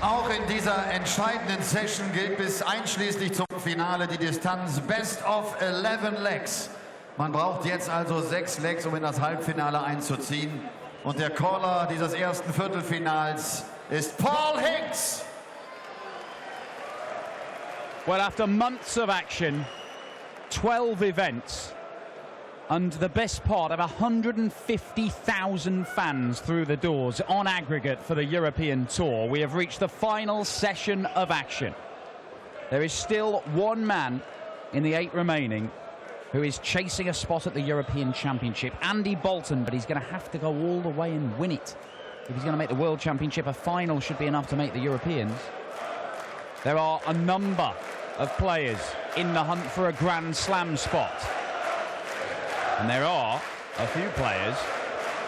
Auch in dieser entscheidenden Session gilt bis einschließlich zum Finale die Distanz Best of 11 Legs. Man braucht jetzt also 6 Legs, um in das Halbfinale einzuziehen. Und der Caller dieses ersten Viertelfinals ist Paul Hicks. Well, after months of action, 12 events, and the best part of 150,000 fans through the doors on aggregate for the European Tour, we have reached the final session of action. There is still one man in the 8 remaining who is chasing a spot at the European Championship, Andy Bolton, but he's going to have to go all the way and win it. If he's going to make the World Championship, a final should be enough to make the Europeans. There are a number of players in the hunt for a Grand Slam spot. And there are a few players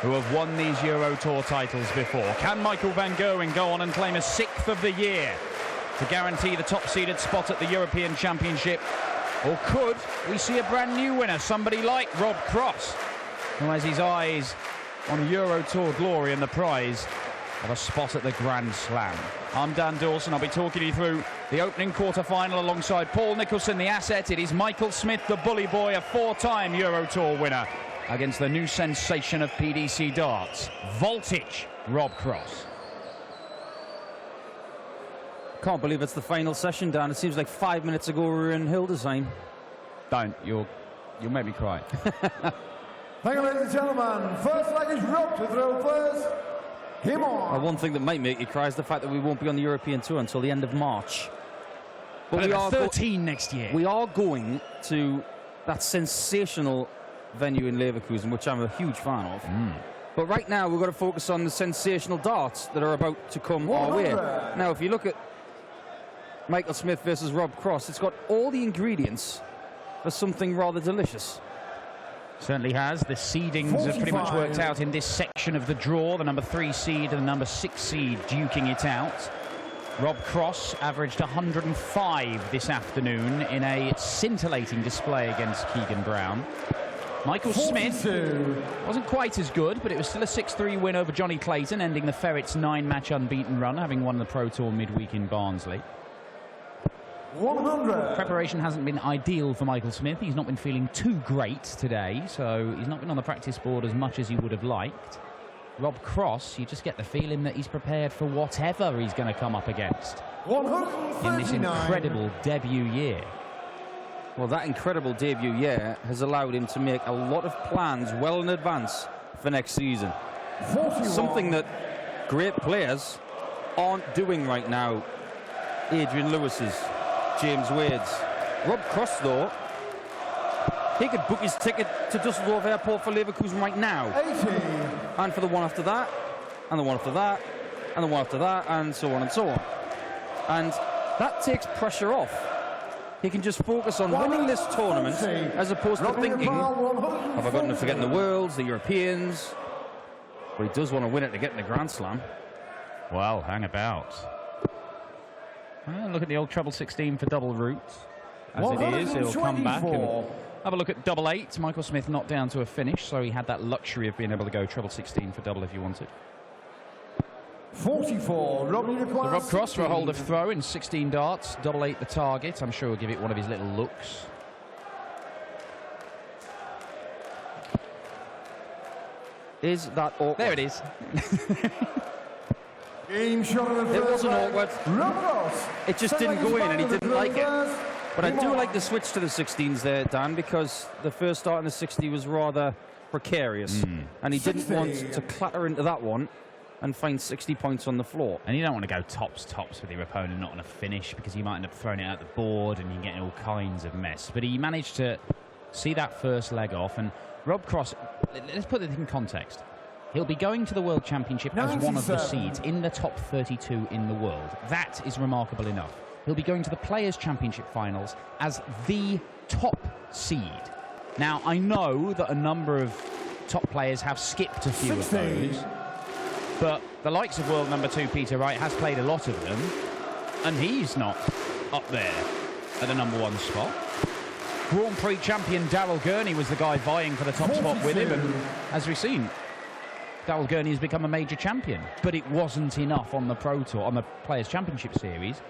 who have won these Euro Tour titles before. Can Michael van Gerwen go on and claim a 6th of the year to guarantee the top-seeded spot at the European Championship? Or could we see a brand new winner, somebody like Rob Cross, who has his eyes on Euro Tour glory and the prize of a spot at the Grand Slam? I'm Dan Dawson. I'll be talking you through the opening quarter-final alongside Paul Nicholson, the asset. It is Michael Smith, the bully boy, a 4-time Euro Tour winner, against the new sensation of PDC darts, Voltage, Rob Cross. Can't believe it's the final session, Dan. It seems like 5 minutes ago we were in Hildesheim. Don't. You'll make me cry. Thank you, ladies and gentlemen. First leg is Rob to throw first. Game on. One thing that might make you cry is the fact that we won't be on the European Tour until the end of March. But we are 13 next year. We are going to that sensational venue in Leverkusen, which I'm a huge fan of. But right now we've got to focus on the sensational darts that are about to come our way. Now, if you look at Michael Smith versus Rob Cross, it's got all the ingredients for something rather delicious. Certainly has. The seedings have pretty much worked out in this section of the draw. The number 3 seed and the number 6 seed duking it out. Rob Cross averaged 105 this afternoon in a scintillating display against Keegan Brown. Michael Smith wasn't quite as good, but it was still a 6-3 win over Johnny Clayton, ending the Ferrets' 9-match unbeaten run, having won the Pro Tour midweek in Barnsley. 100. Preparation hasn't been ideal for Michael Smith. He's not been feeling too great today, so he's not been on the practice board as much as he would have liked. Rob Cross, you just get the feeling that he's prepared for whatever he's going to come up against in this incredible debut year. Well, that incredible debut year has allowed him to make a lot of plans well in advance for next season. 41. Something that great players aren't doing right now. Adrian Lewis's, James Wade's. Rob Cross, though, he could book his ticket to Düsseldorf Airport for Leverkusen right now. 80. And for the one after that, and the one after that, and the one after that, and so on and so on. And that takes pressure off. He can just focus on winning this tournament as opposed to thinking, have I gotten to forgetting the Worlds, the Europeans? But he does want to win it to get in the Grand Slam. Well, hang about. Well, look at the old treble 16 for double root. As it is, he'll come back and have a look at double 8. Michael Smith not down to a finish, so he had that luxury of being able to go treble 16 for double if he wanted. 44. Rob Cross for a hold of throw in 16 darts, double 8 the target. I'm sure he'll give it one of his little looks. Is that awkward? There it is. Game shot of the It wasn't awkward. Cross. It just didn't go in and he didn't like it. But I do like the switch to the 16s there, Dan, because the first start in the 60 was rather precarious. And he didn't want to clatter into that one and find 60 points on the floor. And you don't want to go tops with your opponent not on a finish, because you might end up throwing it out the board and you get all kinds of mess. But he managed to see that first leg off. And Rob Cross, let's put it in context. He'll be going to the World Championship as one of the seeds in the top 32 in the world. That is remarkable enough. He'll be going to the Players' Championship finals as the top seed. Now, I know that a number of top players have skipped a few of those, but the likes of world number 2 Peter Wright has played a lot of them, and he's not up there at the number 1 spot. Grand Prix champion Daryl Gurney was the guy vying for the top spot with him, and as we've seen, Darrell Gurney has become a major champion, but it wasn't enough on the Pro Tour, on the Players' Championship Series,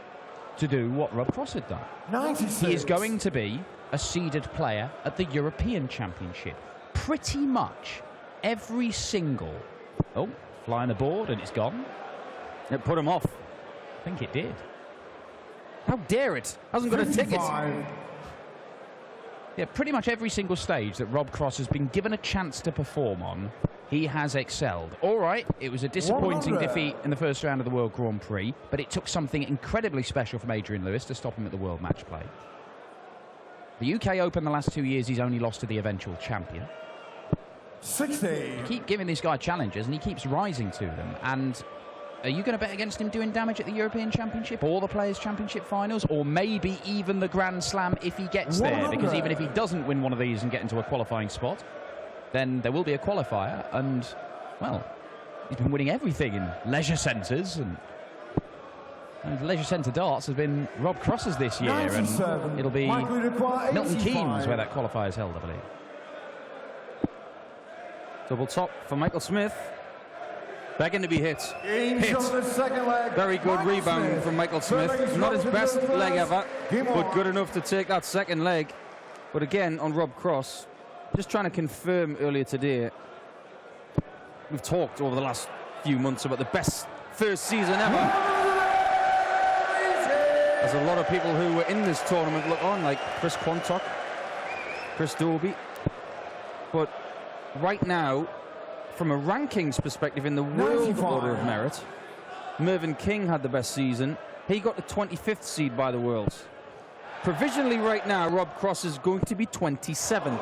to do what Rob Cross had done. 96. He is going to be a seeded player at the European Championship. Pretty much every single... Oh, flying aboard and it's gone. It put him off. I think it did. How dare it? Hasn't got a ticket. 55. Yeah, pretty much every single stage that Rob Cross has been given a chance to perform on, he has excelled. All right, it was a disappointing 100. defeat in the first round of the World Grand Prix, but it took something incredibly special from Adrian Lewis to stop him at the World Match Play. The UK Open the last 2 years, he's only lost to the eventual champion. 60. Keep giving this guy challenges, and he keeps rising to them. And are you going to bet against him doing damage at the European Championship or the Players' Championship finals, or maybe even the Grand Slam if he gets there? 100. Because even if he doesn't win one of these and get into a qualifying spot, then there will be a qualifier. And, well, he's been winning everything in leisure centres, and leisure centre darts has been Rob Cross's this year, 97. and it'll be Michael Leduc, Milton 85. Keynes where that qualifier is held, I believe. Double top for Michael Smith. Begging to be hit. Game Hit. shot on the second leg. Very good Michael rebound Smith. from Michael Third leg Smith. is Not his Rob best to the leg first. ever, Game but on. good enough to take that second leg. But again, on Rob Cross, just trying to confirm earlier today, we've talked over the last few months about the best first season ever. There's a lot of people who were in this tournament look on, like Chris Quantock, Chris Dobie. But right now, from a rankings perspective in the world 95. order of merit, Mervyn King had the best season. He got the 25th seed by the Worlds. Provisionally right now, Rob Cross is going to be 27th.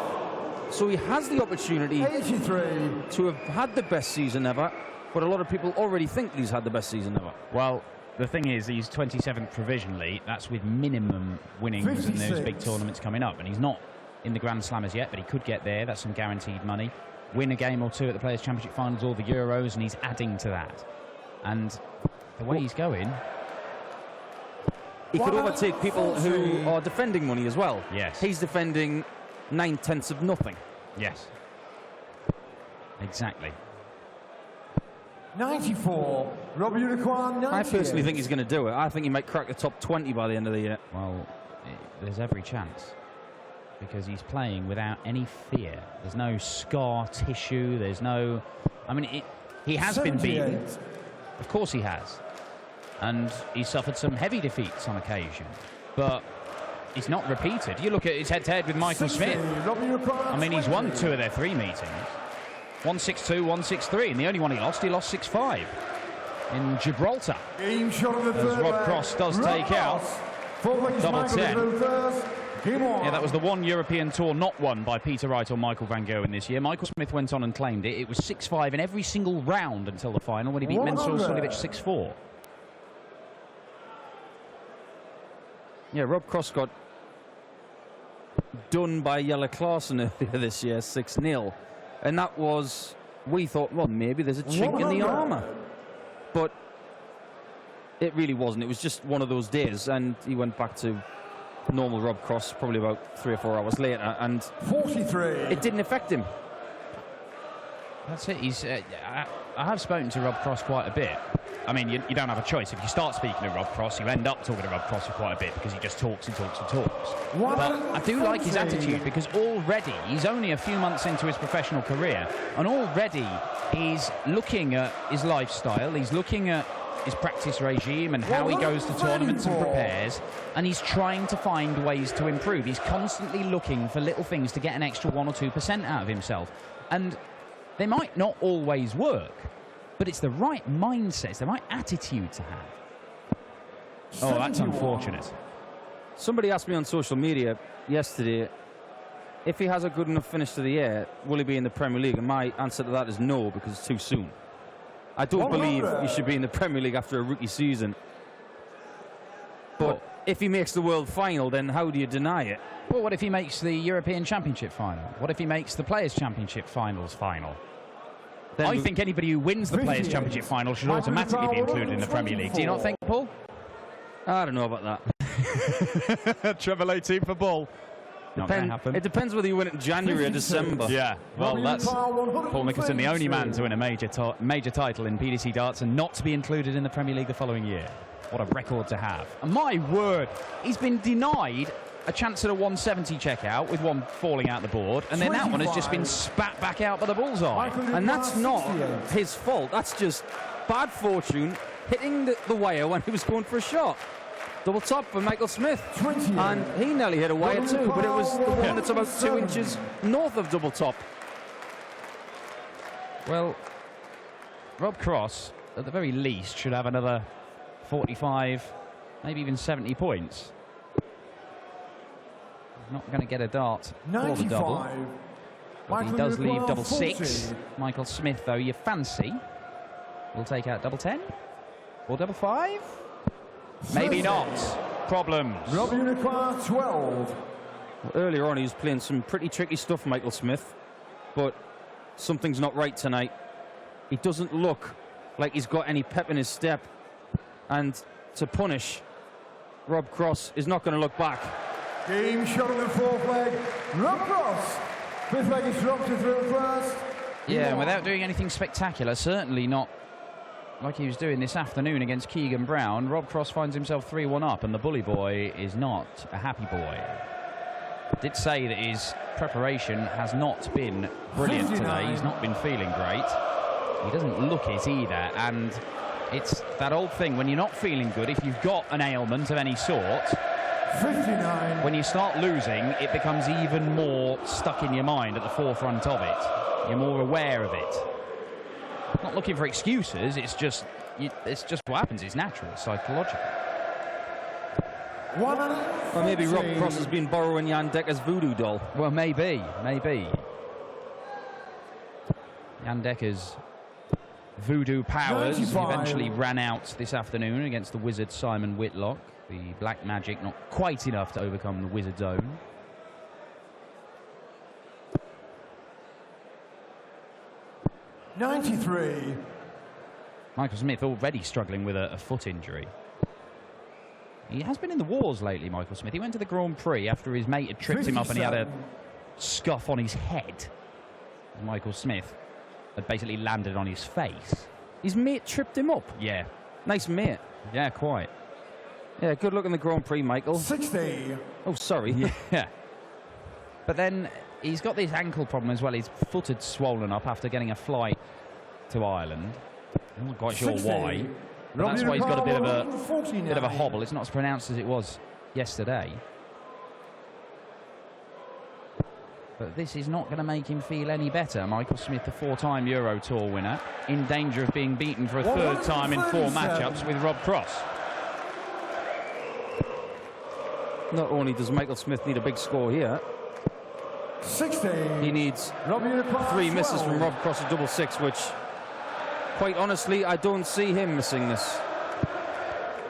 So he has the opportunity 83. to have had the best season ever, but a lot of people already think he's had the best season ever. Well, the thing is, he's 27th provisionally. That's with minimum winnings, and there's big 56. tournaments coming up. And he's not in the Grand Slam as yet, but he could get there. That's some guaranteed money. Win a game or two at the Players' Championship finals or the Euros, and he's adding to that. And the way he's going... He could overtake people who are defending money as well. Yes. He's defending 9/10 of nothing. Yes. Exactly. 94. Rob Unicorn, 98. I personally think he's going to do it. I think he might crack the top 20 by the end of the year. Well, there's every chance, because he's playing without any fear. There's no scar tissue. There's no... I mean, he has been 78. beaten. Of course he has. And he's suffered some heavy defeats on occasion. But he's not repeated. You look at his head-to-head with Michael 60. Smith. Rob Unicorn, I mean, he's won 20. 2 of their 3 meetings. 1-6-2, 1-6-3. And the only one he lost 6-5 in Gibraltar. Game shot on the As third Rob leg. Cross does Rob take out Cross. Fourth leg is double Michael 10. Leduc first. Game on. Yeah, that was the one European tour not won by Peter Wright or Michael Van Gerwen this year. Michael Smith went on and claimed it. It was 6-5 in every single round until the final, when he beat Mensur 100. Suljovic 6-4. Yeah, Rob Cross got done by Jelle Klaasen earlier this year, 6-0. And that was, we thought, well, maybe there's a chink in the 100. armour. But it really wasn't. It was just one of those days. And he went back to normal Rob Cross probably about 3 or 4 hours later. And 43. it didn't affect him. That's it. He's. I have spoken to Rob Cross quite a bit. I mean, you don't have a choice. If you start speaking to Rob Cross, you end up talking to Rob Cross for quite a bit, because he just talks and talks and talks. But I do like his 140. attitude, because already he's only a few months into his professional career, and already he's looking at his lifestyle, he's looking at his practice regime and how he goes to tournaments and prepares, and he's trying to find ways to improve. He's constantly looking for little things to get an extra 1 or 2% out of himself. And they might not always work, but it's the right mindset, it's the right attitude to have. Oh, that's 71. unfortunate. Somebody asked me on social media yesterday, if he has a good enough finish to the year, will he be in the Premier League? And my answer to that is no, because it's too soon. I don't 100. believe he should be in the Premier League after a rookie season. But if he makes the World Final, then how do you deny it? Well, what if he makes the European Championship final? What if he makes the Players' Championship finals final? Then I think anybody who wins the Players' 58. Championship final should automatically be included in the Premier League. Do you not think, Paul? I don't know about that. Trevor 18 for Bull. Not going to happen. It depends whether you win it in January or December. Yeah, well, that's Paul Nicholson, the only man to win a major title in PDC darts and not to be included in the Premier League the following year. What a record to have. And my word, he's been denied a chance at a 170 checkout with one falling out the board, and then that one has just been spat back out by the bullseye. And that's not his fault. That's just bad fortune hitting the wire when he was going for a shot. Double top for Michael Smith. And he nearly hit a wire too, but it was the one that's about 2 inches north of double top. Well, Rob Cross, at the very least, should have another 45, maybe even 70 points. Not going to get a dart for the double. But he does leave double 6. Michael Smith, though, you fancy, will take out double 10 or double 5. Maybe not. Problems. Rob Uniquar 12. Well, earlier on, he was playing some pretty tricky stuff, Michael Smith, but something's not right tonight. He doesn't look like he's got any pep in his step, and to punish, Rob Cross is not going to look back. Game shot on the 4th leg. Rob Cross. 5th leg is dropped to throw first. Yeah, and without doing anything spectacular, certainly not like he was doing this afternoon against Keegan Brown, Rob Cross finds himself 3-1 up, and the bully boy is not a happy boy. Did say that his preparation has not been brilliant today. He's not been feeling great. He doesn't look it either, and it's that old thing, when you're not feeling good, if you've got an ailment of any sort, 59. when you start losing, it becomes even more stuck in your mind at the forefront of it. You're more aware of it. Not looking for excuses, it's just what happens. It's natural, it's psychological. Or maybe Rob Cross has been borrowing Jan Dekker's voodoo doll. Well, maybe. Jan Dekker's voodoo powers 95. eventually ran out this afternoon against the wizard Simon Whitlock. The black magic not quite enough to overcome the wizard's own. '93. Michael Smith already struggling with a foot injury. He has been in the wars lately, Michael Smith. He went to the Grand Prix after his mate had tripped him up and he had a scuff on his head. Michael Smith had basically landed on his face. His mate tripped him up. Yeah. Nice mate. Yeah, quite. Yeah, good luck in the Grand Prix, Michael. 60. Oh, sorry. Yeah. But then he's got this ankle problem as well. His foot had swollen up after getting a flight to Ireland. I'm not quite sure 60. why. But that's why he's got a bit of a 49. hobble. It's not as pronounced as it was yesterday. But this is not going to make him feel any better. Michael Smith, the 4-time Euro Tour winner, in danger of being beaten for a 3rd time in 4 matchups with Rob Cross. Not only does Michael Smith need a big score here, 60. he needs Rob Uniquar 3 misses 12. from Rob Cross at double 6, which, quite honestly, I don't see him missing this.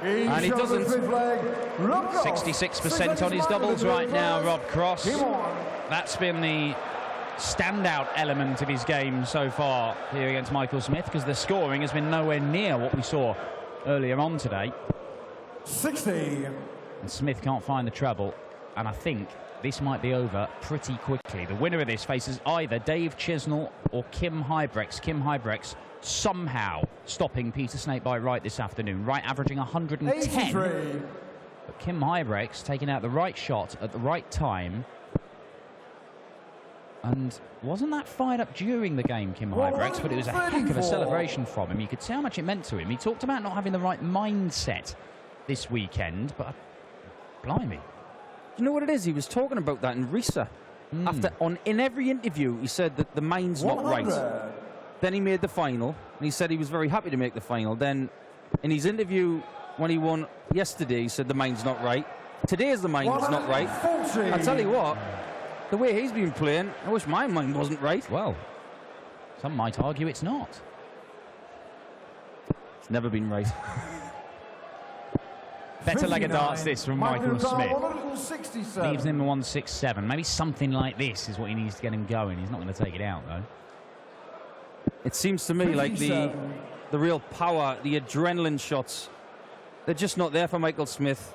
Game And he shot on the doesn't. 5th leg. Rob Cross. 66% on his doubles right now, Rob Cross. Game on. That's been the standout element of his game so far here against Michael Smith, because the scoring has been nowhere near what we saw earlier on today. 60. And Smith can't find the treble, and I think this might be over pretty quickly. The winner of this faces either Dave Chisnall or Kim Huybrechts. Kim Huybrechts somehow stopping Peter Snakebite Wright this afternoon. Wright averaging 110. 83. But Kim Huybrechts taking out the right shot at the right time. And wasn't that fired up during the game, Kim Huybrechts, but it was a heck of a 134. celebration from him. You could see how much it meant to him. He talked about not having the right mindset this weekend, but blimey. You know what it is? He was talking about that in Risa. In every interview, he said that the mind's not right. 100. Then he made the final, and he said he was very happy to make the final. Then, in his interview when he won yesterday, he said the mind's not right. Today's the mind's not right. 140. I tell you what, the way he's been playing, I wish my mind wasn't right. Well, some might argue it's not. It's never been right. Better leg of darts this from Michael Smith. 167. Leaves him 167. Maybe something like this is what he needs to get him going. He's not going to take it out, though. It seems to me like 57. the real power, the adrenaline shots, they're just not there for Michael Smith.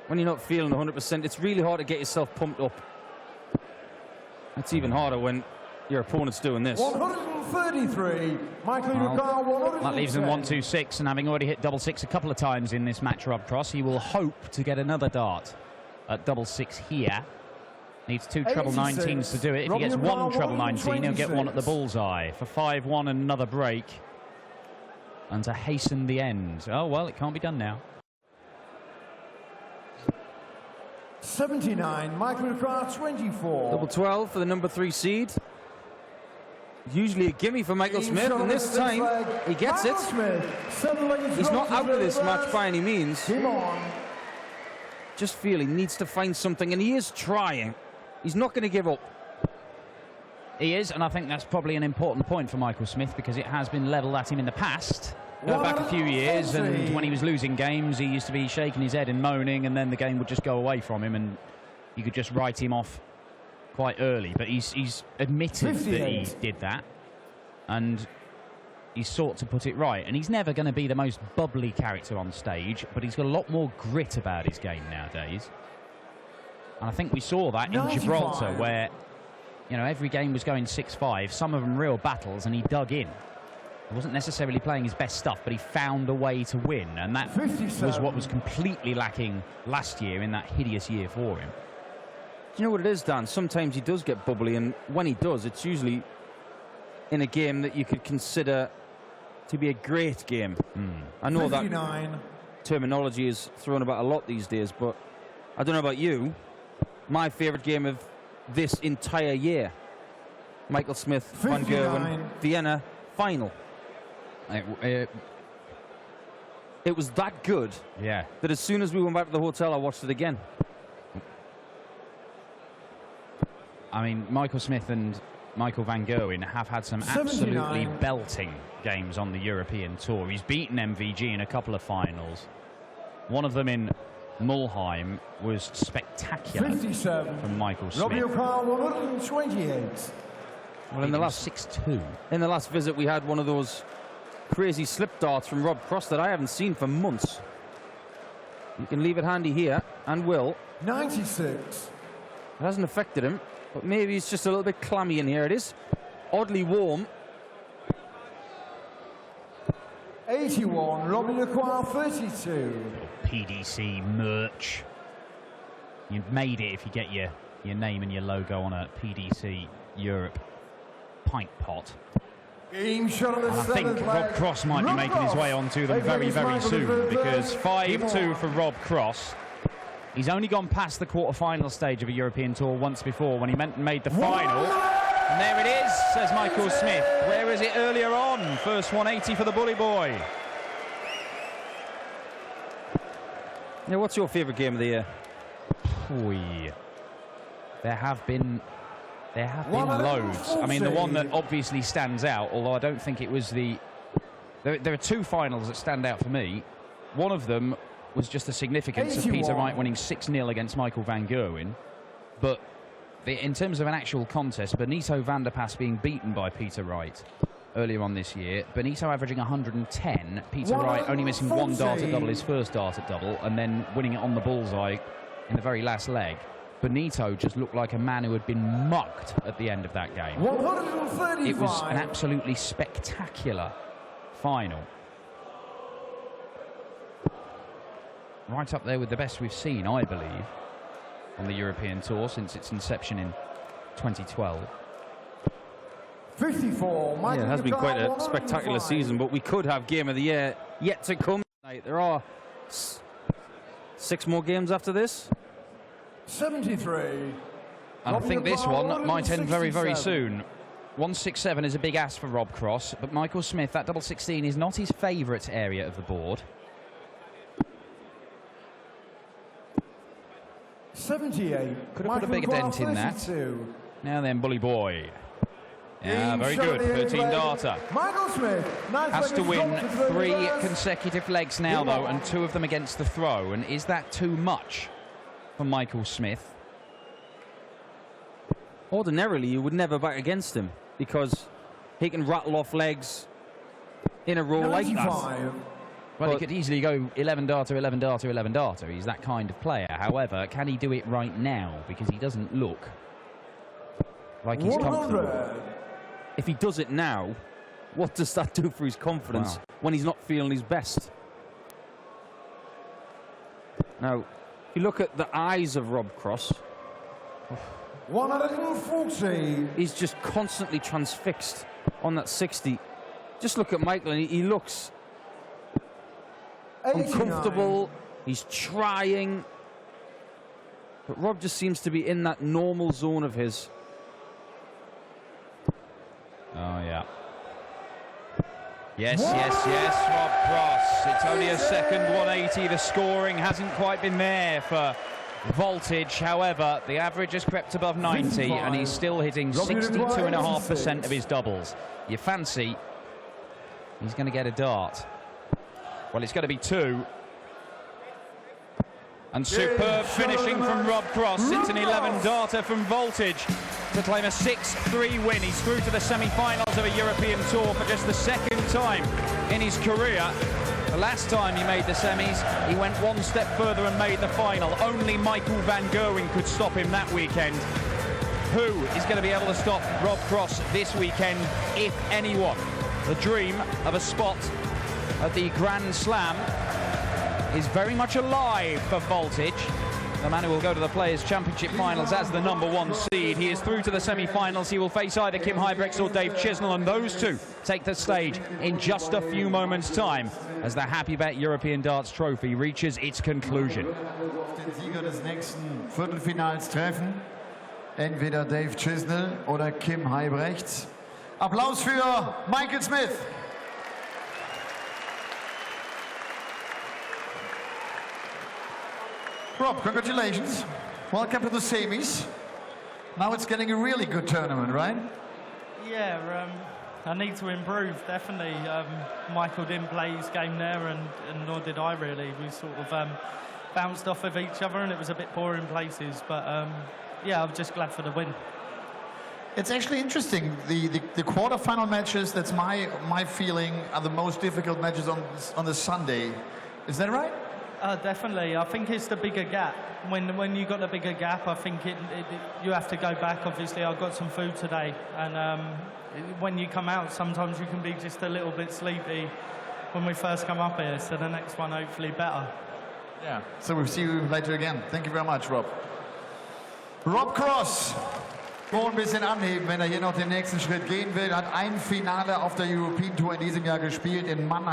when you're not feeling 100%, it's really hard to get yourself pumped up. It's even harder when your opponent's doing this. 133. Michael Ricard, 110. That leaves him 126, and having already hit double six a couple of times in this match, Rob Cross, he will hope to get another dart at double six here. Needs two treble 19s to do it. If he gets one treble 19, he'll get one at the bullseye for 5-1 and another break. And to hasten the end. Oh, well, it can't be done now. 79. Michael Ricard, 24. Double 12 for the number 3 seed. Usually a gimme for Michael Smith, and this time he gets it. He's not out of this match by any means. Just feel he needs to find something, and he is trying. He's not going to give up. He is, and I think that's probably an important point for Michael Smith, because it has been levelled at him in the past. Back a few years, and when he was losing games, he used to be shaking his head and moaning, and then the game would just go away from him, and you could just write him off quite early. But he's admitted that he did that, and he's sought to put it right. And he's never going to be the most bubbly character on stage, but he's got a lot more grit about his game nowadays. And I think we saw that in Gibraltar, where, you know, every game was going 6-5, some of them real battles, and he dug in. He wasn't necessarily playing his best stuff, but he found a way to win, and that was what was completely lacking last year in that hideous year for him. Do you know what it is, Dan? Sometimes he does get bubbly, and when he does, it's usually in a game that you could consider to be a great game. I know 59. that terminology is thrown about a lot these days, but I don't know about you. My favourite game of this entire year, Michael Smith, Van Gerwen, Vienna final. It was that good, yeah, that as soon as we went back to the hotel, I watched it again. I mean, Michael Smith and Michael Van Gerwen have had some absolutely belting games on the European Tour. He's beaten MVG in a couple of finals. One of them in Mulheim was spectacular 57. from Michael Smith. Robbie O'Carr, 128. Well, in the last 6-2. In the last visit, we had one of those crazy slip darts from Rob Cross that I haven't seen for months. You can leave it handy here, and will. 96. It hasn't affected him, but maybe he's just a little bit clammy in here. It is oddly warm. 81. Robbie O'Carr, 32. PDC merch. You've made it if you get your name and your logo on a PDC Europe pint pot. Game shot on the And I think Rob Cross might be making his way onto them very, very soon, because 5-2 for Rob Cross. He's only gone past the quarter-final stage of a European Tour once before, when he made the final. And there it is, says Michael Smith. Where is it earlier on? First 180 for the Bully Boy. Yeah, what's your favourite game of the year? There have been loads. I mean, the one that obviously stands out, although I don't think it was the... There are two finals that stand out for me. One of them was just the significance of Peter Wright winning 6-0 against Michael Van Gerwen. But in terms of an actual contest, Benito van der Pas being beaten by Peter Wright earlier on this year, Benito averaging 110, Peter Wright only missing one dart at double, his first dart at double, and then winning it on the bullseye in the very last leg. Benito just looked like a man who had been mugged at the end of that game. 135. It was an absolutely spectacular final. Right up there with the best we've seen, I believe, on the European Tour since its inception in 2012. 54. Yeah, it has been quite a spectacular season, but we could have Game of the Year yet to come. There are 6 more games after this. 73. And I think this one might end very, very soon. 167 is a big ask for Rob Cross, but Michael Smith, that double 16 is not his favourite area of the board. 78. Could have put a bigger dent in that. Now then, Bully Boy. Yeah, very good. 13 darter. Michael Smith has to win 3 consecutive legs now, though, and 2 of them against the throw. And is that too much for Michael Smith? Ordinarily, you would never back against him, because he can rattle off legs in a row like that. Well, he could easily go 11 darter, 11 darter, 11 darter. He's that kind of player. However, can he do it right now? Because he doesn't look like he's comfortable. If he does it now, what does that do for his confidence when he's not feeling his best? Now, if you look at the eyes of Rob Cross, 140. he's just constantly transfixed on that 60. Just look at Michael, and he looks 89. uncomfortable. He's trying. But Rob just seems to be in that normal zone of his. Oh, yeah. Yes, Rob Cross. It's only a second 180. The scoring hasn't quite been there for Voltage. However, the average has crept above 90, and he's still hitting 62.5% of his doubles. You fancy he's going to get a dart. Well, it's going to be 2. And superb finishing from Rob Cross. It's an 11 darter from Voltage to claim a 6-3 win. He's through to the semi-finals of a European Tour for just the second time in his career. The last time he made the semis, he went one step further and made the final. Only Michael van Gerwen could stop him that weekend. Who is going to be able to stop Rob Cross this weekend, if anyone? The dream of a spot at the Grand Slam is very much alive for Voltage. The man who will go to the Players' Championship finals as the #1 seed. He is through to the semi-finals. He will face either Kim Huybrechts or Dave Chisnell, and those two take the stage in just a few moments' time as the Happy Bet European Darts Trophy reaches its conclusion. Den Sieger des nächsten Viertelfinals treffen. Entweder Dave Chisnell oder Kim Huybrechts. Applaus für Michael Smith. Rob, congratulations. Welcome to the semis. Now it's getting a really good tournament, right? Yeah, I need to improve, definitely. Michael didn't play his game there, and nor did I really. We sort of bounced off of each other, and it was a bit poor in places. But yeah, I'm just glad for the win. It's actually interesting. The quarterfinal matches, that's my feeling, are the most difficult matches on the Sunday. Is that right? Definitely. I think it's the bigger gap. When you got the bigger gap, I think you have to go back. Obviously, I got some food today, and when you come out, sometimes you can be just a little bit sleepy when we first come up here. So the next one, hopefully, better. Yeah. So we'll see you later again. Thank you very much, Rob. Rob Cross. Nur ein bisschen anheben, wenn hier noch den nächsten Schritt gehen will. Hat ein Finale auf der European Tour in diesem Jahr gespielt in Mannheim.